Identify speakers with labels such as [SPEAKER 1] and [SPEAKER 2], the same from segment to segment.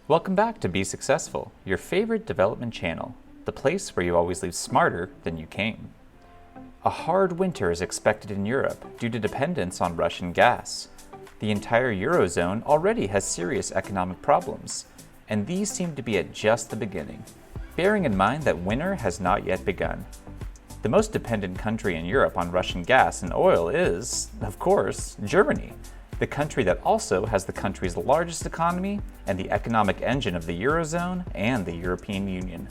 [SPEAKER 1] Welcome back to Be Successful, your favorite development channel, the place where you always leave smarter than you came. A hard winter is expected in Europe due to dependence on Russian gas. The entire Eurozone already has serious economic problems, and these seem to be at just the beginning, bearing in mind that winter has not yet begun. The most dependent country in Europe on Russian gas and oil is, of course, Germany, the country that also has the country's largest economy and the economic engine of the Eurozone and the European Union.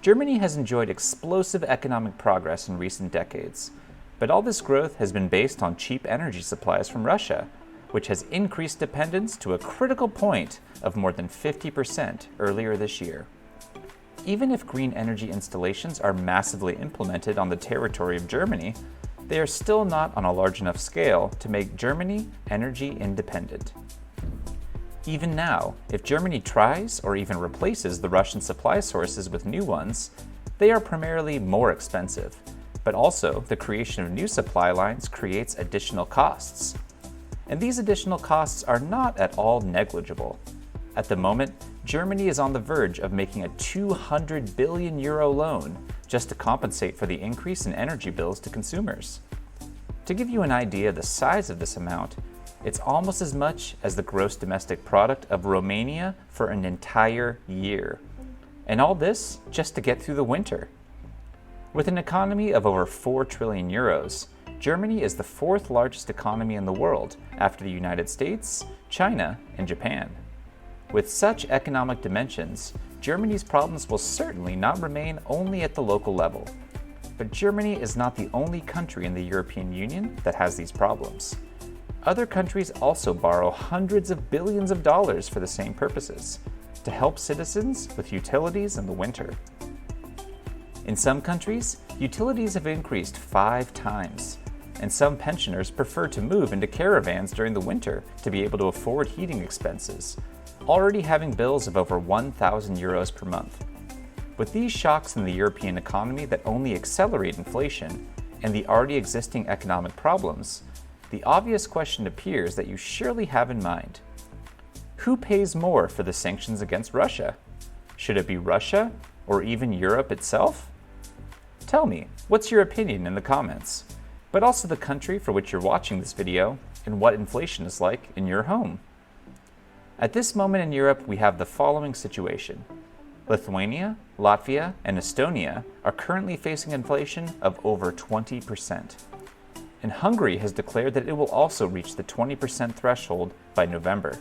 [SPEAKER 1] Germany has enjoyed explosive economic progress in recent decades, but all this growth has been based on cheap energy supplies from Russia, which has increased dependence to a critical point of more than 50% earlier this year. Even if green energy installations are massively implemented on the territory of Germany, they are still not on a large enough scale to make Germany energy independent. Even now, if Germany tries or even replaces the Russian supply sources with new ones, they are primarily more expensive, but also the creation of new supply lines creates additional costs. And these additional costs are not at all negligible. At the moment, Germany is on the verge of making a 200 billion euro loan just to compensate for the increase in energy bills to consumers. To give you an idea of the size of this amount, it's almost as much as the gross domestic product of Romania for an entire year. And all this just to get through the winter. With an economy of over 4 trillion euros, Germany is the fourth largest economy in the world after the United States, China, and Japan. With such economic dimensions, Germany's problems will certainly not remain only at the local level. But Germany is not the only country in the European Union that has these problems. Other countries also borrow hundreds of billions of dollars for the same purposes, to help citizens with utilities in the winter. In some countries, utilities have increased 5 times, and some pensioners prefer to move into caravans during the winter to be able to afford heating expenses, already having bills of over 1,000 euros per month. With these shocks in the European economy that only accelerate inflation and the already existing economic problems, the obvious question appears that you surely have in mind. Who pays more for the sanctions against Russia? Should it be Russia or even Europe itself? Tell me, what's your opinion in the comments, but also the country for which you're watching this video and what inflation is like in your home. At this moment in Europe, we have the following situation. Lithuania, Latvia, and Estonia are currently facing inflation of over 20%. And Hungary has declared that it will also reach the 20% threshold by November.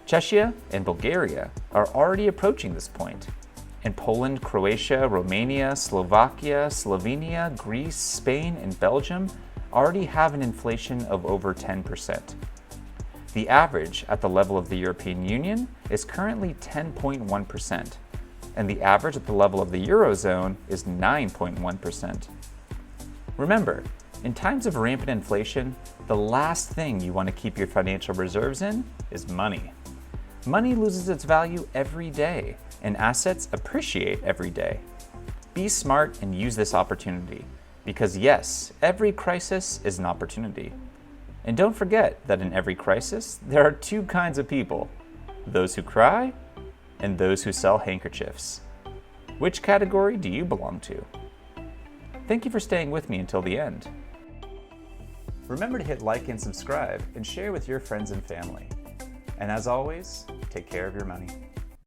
[SPEAKER 1] Czechia and Bulgaria are already approaching this point. And Poland, Croatia, Romania, Slovakia, Slovenia, Greece, Spain, and Belgium already have an inflation of over 10%. The average at the level of the European Union is currently 10.1%, and the average at the level of the Eurozone is 9.1%. Remember, in times of rampant inflation, the last thing you want to keep your financial reserves in is money. Money loses its value every day, and assets appreciate every day. Be smart and use this opportunity, because yes, every crisis is an opportunity. And don't forget that in every crisis, there are 2 kinds of people, those who cry and those who sell handkerchiefs. Which category do you belong to? Thank you for staying with me until the end. Remember to hit like and subscribe and share with your friends and family. And as always, take care of your money.